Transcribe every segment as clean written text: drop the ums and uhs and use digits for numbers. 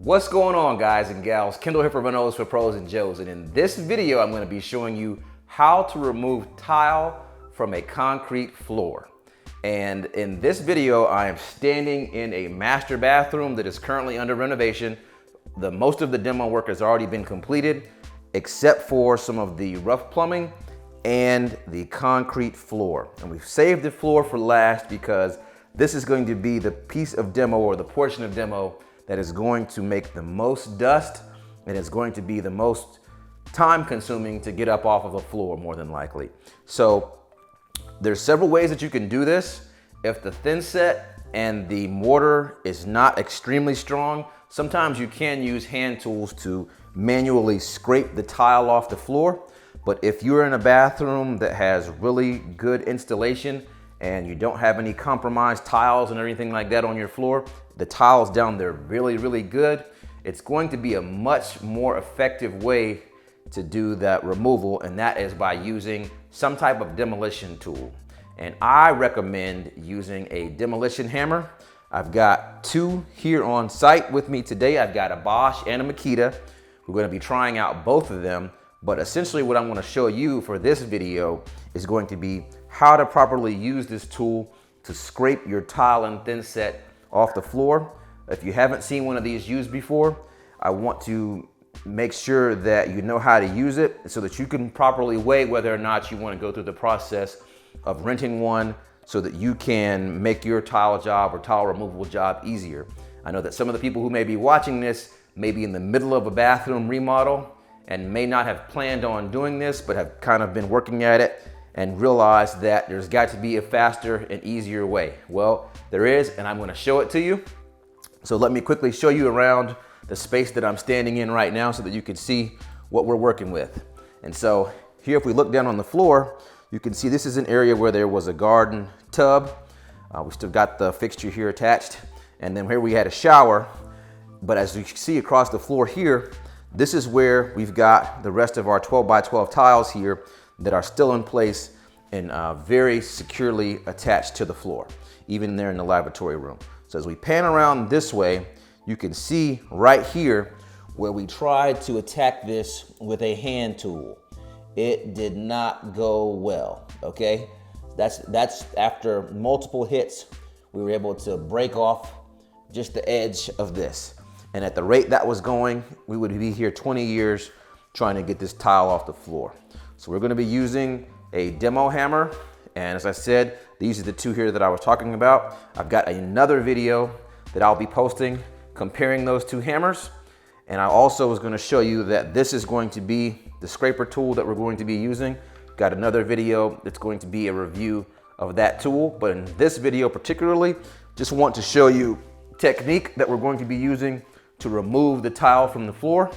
What's going on, guys and gals? Kendall here for Renos for Pros and Joes, and in this video I'm going to be showing you how to remove tile from a concrete floor. And in this video I am standing in a master bathroom that is currently under renovation. Most of the demo work has already been completed except for some of the rough plumbing and the concrete floor. And we've saved the floor for last because this is going to be the piece of demo, or the portion of demo, that is going to make the most dust and is going to be the most time consuming to get up off of a floor, more than likely. So there's several ways that you can do this. If the thinset and the mortar is not extremely strong, sometimes you can use hand tools to manually scrape the tile off the floor. But if you're in a bathroom that has really good installation and you don't have any compromised tiles and everything like that on your floor, the tiles down there really good, it's going to be a much more effective way to do that removal, and that is by using some type of demolition tool. And I recommend using a demolition hammer. I've got two here on site with me today. I've got a Bosch and a Makita. We're going to be trying out both of them, but essentially what I'm going to show you for this video is going to be how to properly use this tool to scrape your tile and thinset off the floor. If you haven't seen one of these used before, I want to make sure that you know how to use it so that you can properly weigh whether or not you want to go through the process of renting one so that you can make your tile job or tile removal job easier. I know that some of the people who may be watching this may be in the middle of a bathroom remodel and may not have planned on doing this, but have kind of been working at it and realize that there's got to be a faster and easier way. Well, there is, and I'm going to show it to you. So let me quickly show you around the space that I'm standing in right now so that you can see what we're working with. And so here, if we look down on the floor, you can see this is an area where there was a garden tub. We still got the fixture here attached. And then here we had a shower. But as you can see across the floor here, this is where we've got the rest of our 12 by 12 tiles here that are still in place and very securely attached to the floor, even there in the lavatory room. So as we pan around this way, you can see right here where we tried to attack this with a hand tool. It did not go well, okay? That's after multiple hits, we were able to break off just the edge of this. And at the rate that was going, we would be here 20 years trying to get this tile off the floor. So we're gonna be using a demo hammer. And as I said, these are the two here that I was talking about. I've got another video that I'll be posting comparing those two hammers. And I also was gonna show you that this is going to be the scraper tool that we're going to be using. Got another video that's going to be a review of that tool. But in this video particularly, just want to show you technique that we're going to be using to remove the tile from the floor.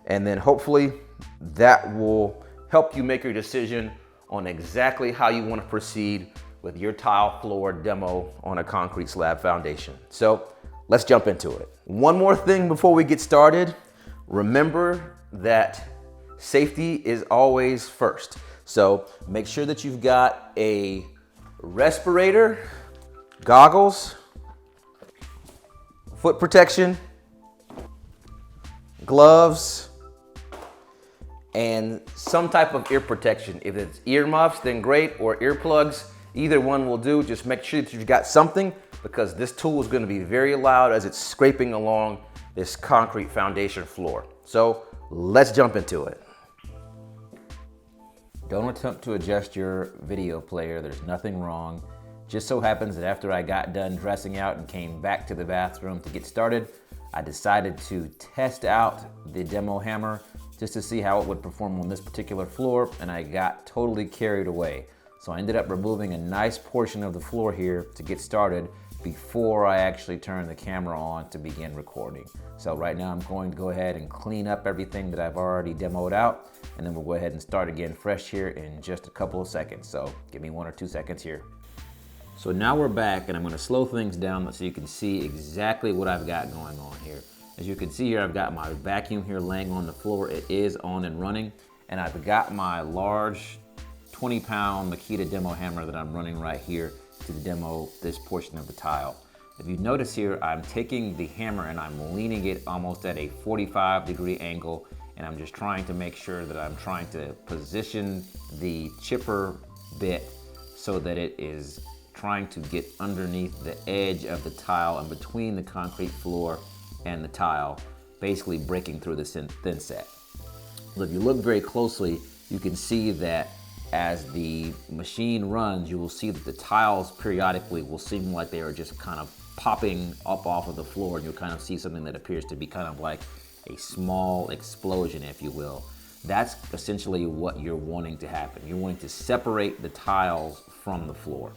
And then hopefully that will help you make your decision on exactly how you want to proceed with your tile floor demo on a concrete slab foundation. So let's jump into it. One more thing before we get started. Remember that safety is always first. So make sure that you've got a respirator, goggles, foot protection, gloves, and some type of ear protection. If it's earmuffs, then great, or earplugs, either one will do. Just make sure that you've got something, because this tool is gonna be very loud as it's scraping along this concrete foundation floor. So let's jump into it. Don't attempt to adjust your video player, there's nothing wrong. Just so happens that after I got done dressing out and came back to the bathroom to get started, I decided to test out the demo hammer just to see how it would perform on this particular floor, and I got totally carried away. So I ended up removing a nice portion of the floor here to get started before I actually turned the camera on to begin recording. So right now I'm going to go ahead and clean up everything that I've already demoed out, and then we'll go ahead and start again fresh here in just a couple of seconds. So give me 1 or 2 seconds here. So now we're back, and I'm gonna slow things down so you can see exactly what I've got going on here. As you can see here, I've got my vacuum here laying on the floor. It is on and running. And I've got my large 20-pound Makita demo hammer that I'm running right here to demo this portion of the tile. If you notice here, I'm taking the hammer and I'm leaning it almost at a 45-degree angle, and I'm just trying to make sure that I'm trying to position the chipper bit so that it is trying to get underneath the edge of the tile and between the concrete floor and the tile, basically breaking through the thin set. So if you look very closely, you can see that as the machine runs, you will see that the tiles periodically will seem like they are just kind of popping up off of the floor, and you'll kind of see something that appears to be kind of like a small explosion, if you will. That's essentially what you're wanting to happen. You're wanting to separate the tiles from the floor.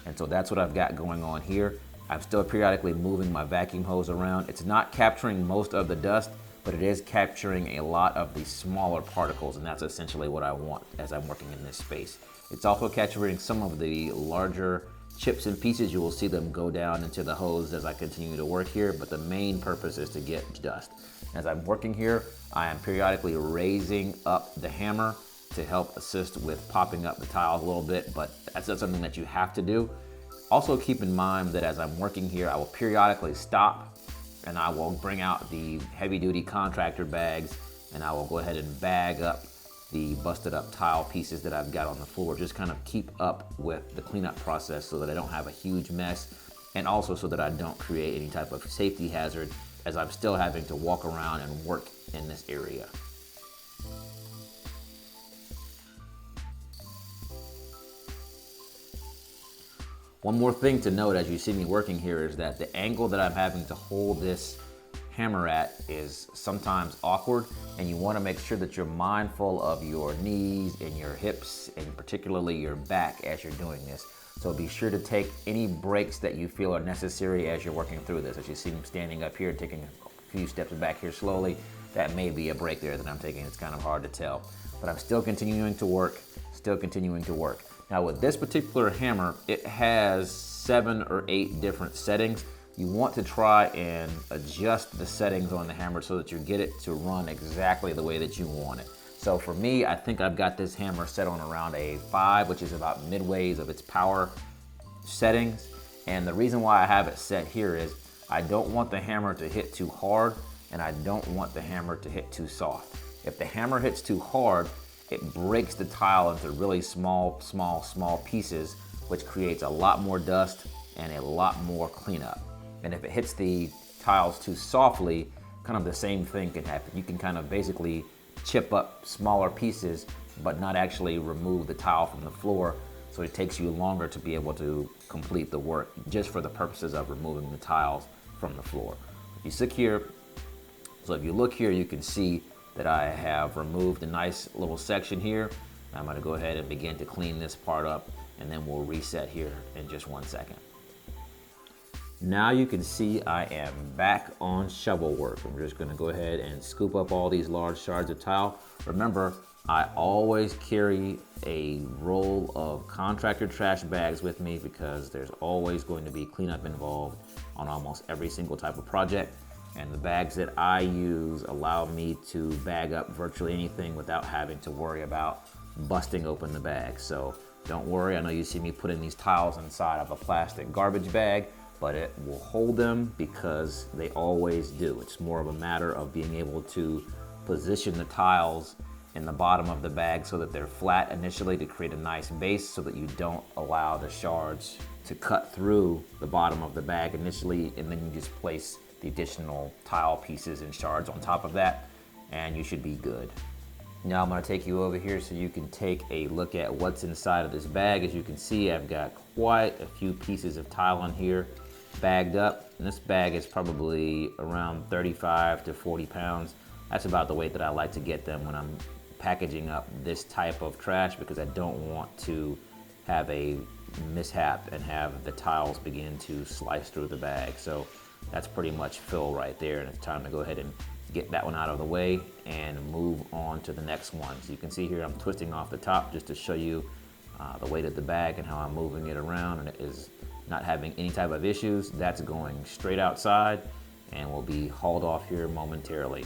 And so that's what I've got going on here. I'm still periodically moving my vacuum hose around. It's not capturing most of the dust, but it is capturing a lot of the smaller particles, and that's essentially what I want as I'm working in this space. It's also capturing some of the larger chips and pieces. You will see them go down into the hose as I continue to work here, but the main purpose is to get dust. As I'm working here, I am periodically raising up the hammer to help assist with popping up the tiles a little bit, but that's not something that you have to do. Also keep in mind that as I'm working here, I will periodically stop and I will bring out the heavy-duty contractor bags and I will go ahead and bag up the busted up tile pieces that I've got on the floor. Just kind of keep up with the cleanup process so that I don't have a huge mess, and also so that I don't create any type of safety hazard as I'm still having to walk around and work in this area. One more thing to note as you see me working here is that the angle that I'm having to hold this hammer at is sometimes awkward, and you want to make sure that you're mindful of your knees and your hips and particularly your back as you're doing this. So be sure to take any breaks that you feel are necessary as you're working through this. As you see me standing up here, taking a few steps back here slowly, that may be a break there that I'm taking. It's kind of hard to tell, but I'm still continuing to work, Now with this particular hammer, it has 7 or 8 different settings. You want to try and adjust the settings on the hammer so that you get it to run exactly the way that you want it. So for me, I think I've got this hammer set on around a 5, which is about midways of its power settings. And the reason why I have it set here is I don't want the hammer to hit too hard, and I don't want the hammer to hit too soft. If the hammer hits too hard, it breaks the tile into really small pieces, which creates a lot more dust and a lot more cleanup. And if it hits the tiles too softly, kind of the same thing can happen. You can kind of basically chip up smaller pieces, but not actually remove the tile from the floor. So it takes you longer to be able to complete the work just for the purposes of removing the tiles from the floor. If you look here, you can see that I have removed a nice little section here. I'm going to go ahead and begin to clean this part up, and then we'll reset here in just 1 second. Now you can see I am back on shovel work. I'm just going to go ahead and scoop up all these large shards of tile. Remember, I always carry a roll of contractor trash bags with me because there's always going to be cleanup involved on almost every single type of project. And the bags that I use allow me to bag up virtually anything without having to worry about busting open the bag. So don't worry, I know you see me putting these tiles inside of a plastic garbage bag, but it will hold them because they always do. It's more of a matter of being able to position the tiles in the bottom of the bag so that they're flat initially to create a nice base so that you don't allow the shards to cut through the bottom of the bag initially, and then you just place the additional tile pieces and shards on top of that, and you should be good. Now I'm going to take you over here so you can take a look at what's inside of this bag. As you can see, I've got quite a few pieces of tile in here bagged up, and this bag is probably around 35 to 40 pounds. That's about the weight that I like to get them when I'm packaging up this type of trash, because I don't want to have a mishap and have the tiles begin to slice through the bag. So that's pretty much fill right there, and it's time to go ahead and get that one out of the way and move on to the next one. So you can see here I'm twisting off the top just to show you the weight of the bag and how I'm moving it around, and it is not having any type of issues. That's going straight outside and will be hauled off here momentarily.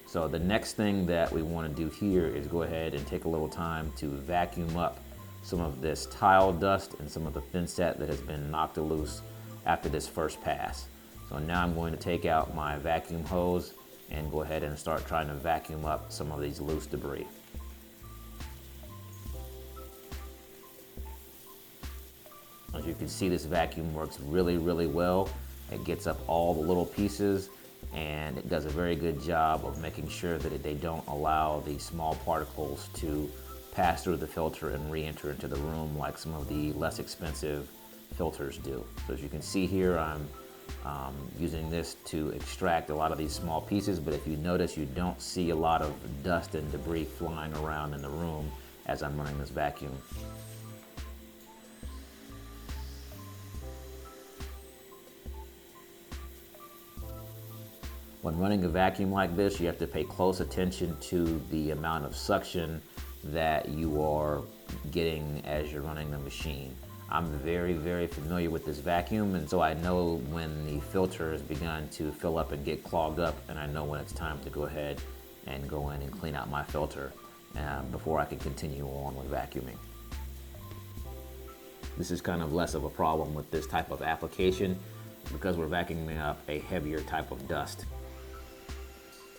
So the next thing that we want to do here is go ahead and take a little time to vacuum up some of this tile dust and some of the thinset that has been knocked loose after this first pass. So now I'm going to take out my vacuum hose and go ahead and start trying to vacuum up some of these loose debris. As you can see, this vacuum works really well. It gets up all the little pieces, and it does a very good job of making sure that they don't allow the small particles to pass through the filter and re-enter into the room like some of the less expensive filters do. So as you can see here, I'm using this to extract a lot of these small pieces, but if you notice, you don't see a lot of dust and debris flying around in the room as I'm running this vacuum. When running a vacuum like this, you have to pay close attention to the amount of suction that you are getting as you're running the machine. I'm very familiar with this vacuum, and so I know when the filter has begun to fill up and get clogged up, and I know when it's time to go ahead and go in and clean out my filter before I can continue on with vacuuming. This is kind of less of a problem with this type of application because we're vacuuming up a heavier type of dust.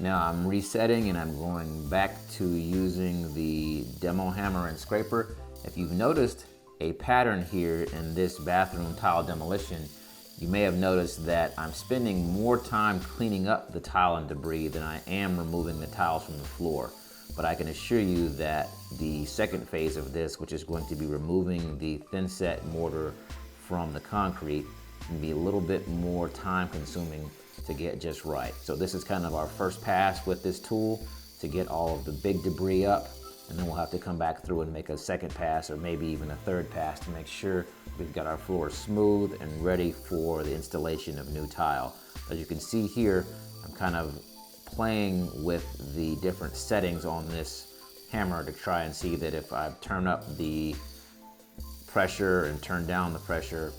Now I'm resetting and I'm going back to using the demo hammer and scraper. If you've noticed a pattern here in this bathroom tile demolition, you may have noticed that I'm spending more time cleaning up the tile and debris than I am removing the tiles from the floor. But I can assure you that the second phase of this, which is going to be removing the thinset mortar from the concrete, can be a little bit more time consuming to get just right. So this is kind of our first pass with this tool to get all of the big debris up, and then we'll have to come back through and make a second pass or maybe even a third pass to make sure we've got our floor smooth and ready for the installation of new tile. As you can see here, I'm kind of playing with the different settings on this hammer to try and see that if I turn up the pressure and turn down the pressure,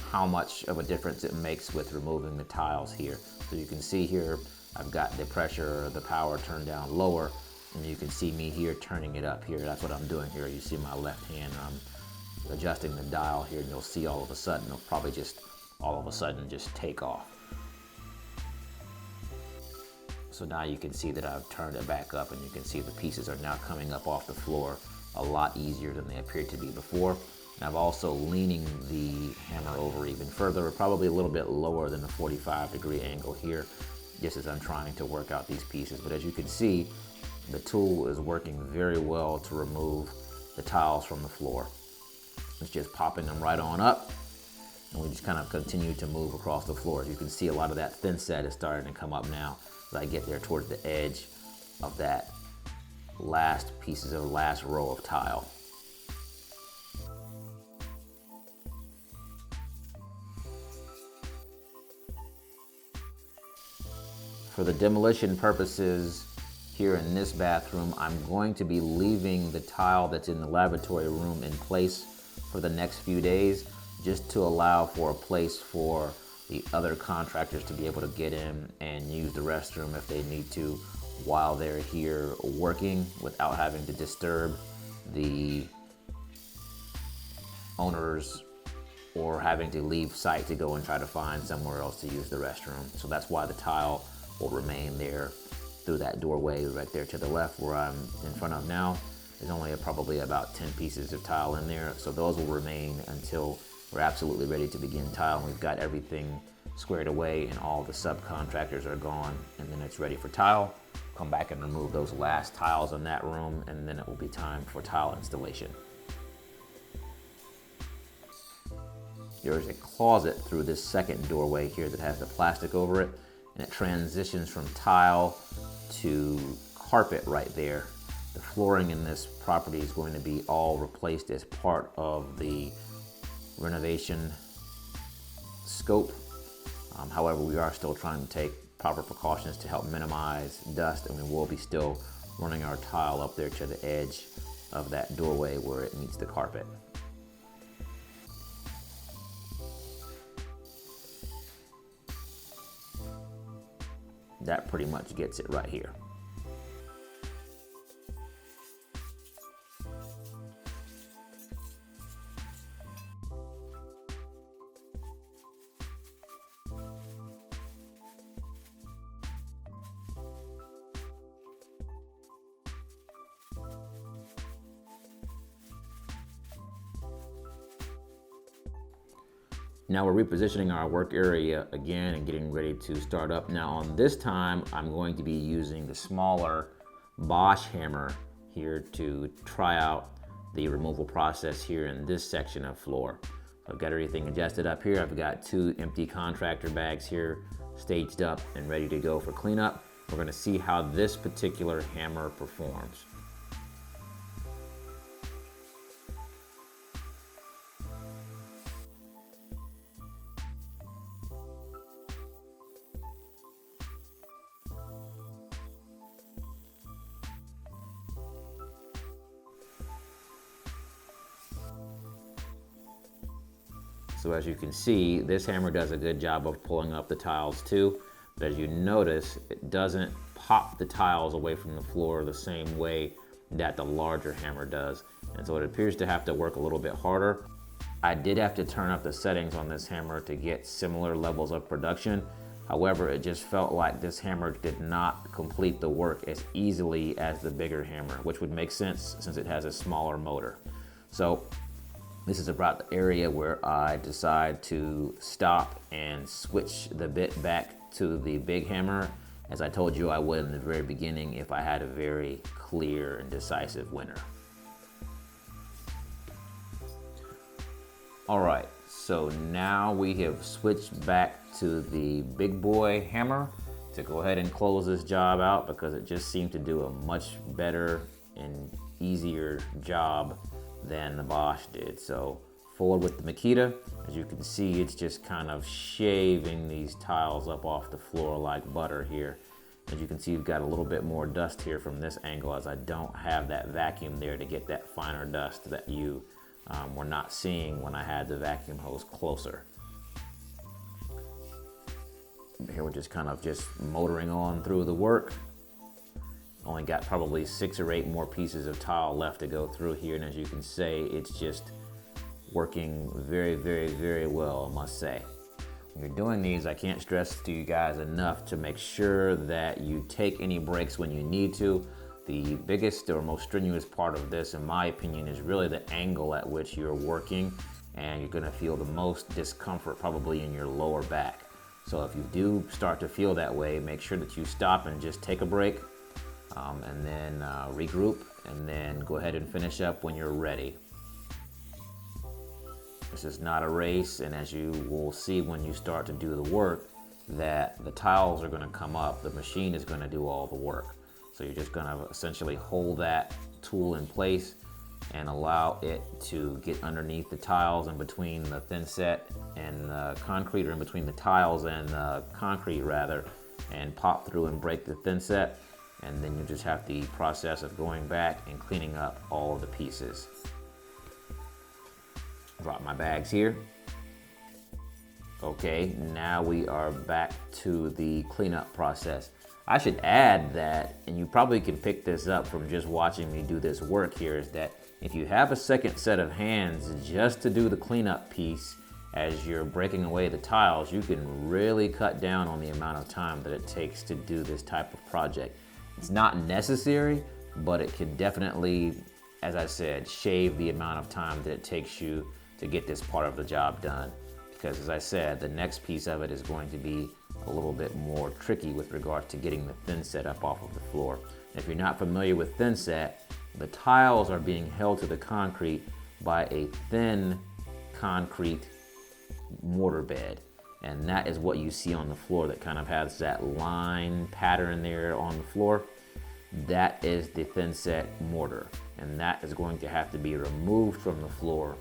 how much of a difference it makes with removing the tiles here. So you can see here, I've got the pressure or the power turned down lower, and you can see me here turning it up here. That's what I'm doing here. You see my left hand, I'm adjusting the dial here, and you'll see all of a sudden, it'll probably just all of a sudden just take off. So now you can see that I've turned it back up, and you can see the pieces are now coming up off the floor a lot easier than they appeared to be before. And I've also leaning the hammer over even further, probably a little bit lower than the 45-degree angle here, just as I'm trying to work out these pieces. But as you can see, the tool is working very well to remove the tiles from the floor. It's just popping them right on up, and we just kind of continue to move across the floor. As you can see, a lot of that thinset is starting to come up now as I get there towards the edge of that last pieces of the last row of tile. For the demolition purposes here in this bathroom, I'm going to be leaving the tile that's in the lavatory room in place for the next few days, just to allow for a place for the other contractors to be able to get in and use the restroom if they need to while they're here working without having to disturb the owners or having to leave site to go and try to find somewhere else to use the restroom. So that's why the tile will remain there through that doorway right there to the left where I'm in front of now. There's only probably about 10 pieces of tile in there, so those will remain until we're absolutely ready to begin tile, and we've got everything squared away and all the subcontractors are gone, and then it's ready for tile. Come back and remove those last tiles in that room, and then it will be time for tile installation. There's a closet through this second doorway here that has the plastic over it, and it transitions from tile to carpet right there. The flooring in this property is going to be all replaced as part of the renovation scope. However, we are still trying to take proper precautions to help minimize dust, and we will be still running our tile up there to the edge of that doorway where it meets the carpet. That pretty much gets it right here. Now we're repositioning our work area again and getting ready to start up. Now on this time, I'm going to be using the smaller Bosch hammer here to try out the removal process here in this section of floor. I've got everything adjusted up here. I've got 2 empty contractor bags here staged up and ready to go for cleanup. We're going to see how this particular hammer performs. So as you can see, this hammer does a good job of pulling up the tiles too. But as you notice, it doesn't pop the tiles away from the floor the same way that the larger hammer does. And so it appears to have to work a little bit harder. I did have to turn up the settings on this hammer to get similar levels of production. However, it just felt like this hammer did not complete the work as easily as the bigger hammer, which would make sense since it has a smaller motor. So this is about the area where I decide to stop and switch the bit back to the big hammer, as I told you I would in the very beginning if I had a very clear and decisive winner. All right, so now we have switched back to the big boy hammer to go ahead and close this job out because it just seemed to do a much better and easier job than the Bosch did. So forward with the Makita, as you can see, it's just kind of shaving these tiles up off the floor like butter here. As you can see, you've got a little bit more dust here from this angle, as I don't have that vacuum there to get that finer dust that you were not seeing when I had the vacuum hose closer. Here we're just kind of motoring on through the work. Only got probably 6 or 8 more pieces of tile left to go through here, and as you can see, it's just working very, very, very well, I must say. When you're doing these, I can't stress to you guys enough to make sure that you take any breaks when you need to. The biggest or most strenuous part of this, in my opinion, is really the angle at which you're working, and you're gonna feel the most discomfort probably in your lower back. So if you do start to feel that way, make sure that you stop and just take a break. And then regroup, and then go ahead and finish up when you're ready. This is not a race, and as you will see when you start to do the work, that the tiles are going to come up, the machine is going to do all the work. So you're just going to essentially hold that tool in place and allow it to get underneath the tiles and between the thinset and the concrete, or in between the tiles and the concrete rather, and pop through and break the thinset. And then you just have the process of going back and cleaning up all of the pieces. Drop my bags here. Okay, now we are back to the cleanup process. I should add that, and you probably can pick this up from just watching me do this work here, is that if you have a second set of hands just to do the cleanup piece as you're breaking away the tiles, you can really cut down on the amount of time that it takes to do this type of project. It's not necessary, but it can definitely, as I said, shave the amount of time that it takes you to get this part of the job done. Because as I said, the next piece of it is going to be a little bit more tricky with regard to getting the thinset up off of the floor. If you're not familiar with thinset, the tiles are being held to the concrete by a thin concrete mortar bed. And that is what you see on the floor that kind of has that line pattern there on the floor. That is the thinset mortar, and that is going to have to be removed from the floor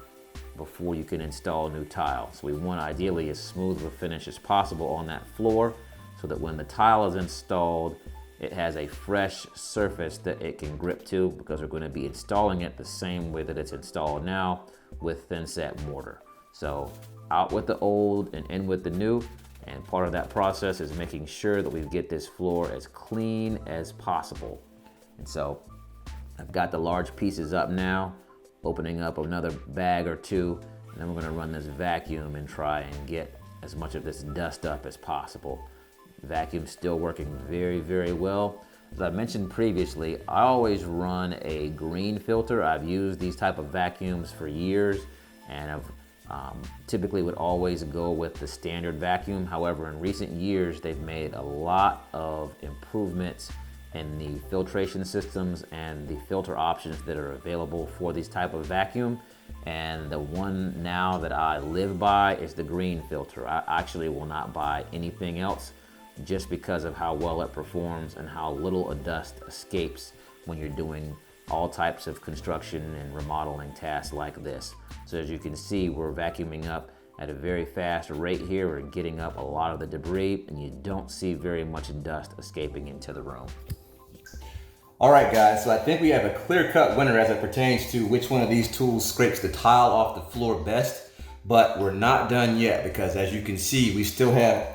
before you can install new tiles. We want ideally as smooth of a finish as possible on that floor so that when the tile is installed, it has a fresh surface that it can grip to, because we're going to be installing it the same way that it's installed now with thinset mortar. So out with the old and in with the new, and part of that process is making sure that we get this floor as clean as possible. And so I've got the large pieces up now, opening up another bag or two, and then we're going to run this vacuum and try and get as much of this dust up as possible. The vacuum's still working very, very well. As I mentioned previously, I always run a green filter. I've used these type of vacuums for years, and I've Typically would always go with the standard vacuum. However, in recent years, they've made a lot of improvements in the filtration systems and the filter options that are available for these type of vacuum. And the one now that I live by is the green filter. I actually will not buy anything else just because of how well it performs and how little dust escapes when you're doing all types of construction and remodeling tasks like this. So as you can see, we're vacuuming up at a very fast rate here. We're getting up a lot of the debris, and you don't see very much dust escaping into the room. All right, guys, so I think we have a clear-cut winner as it pertains to which one of these tools scrapes the tile off the floor best, but we're not done yet because as you can see, we still have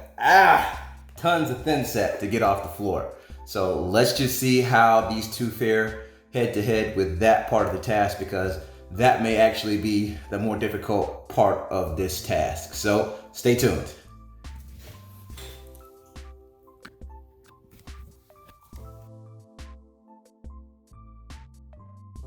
tons of thinset to get off the floor. So let's just see how these two fare head-to-head with that part of the task, because that may actually be the more difficult part of this task. So stay tuned.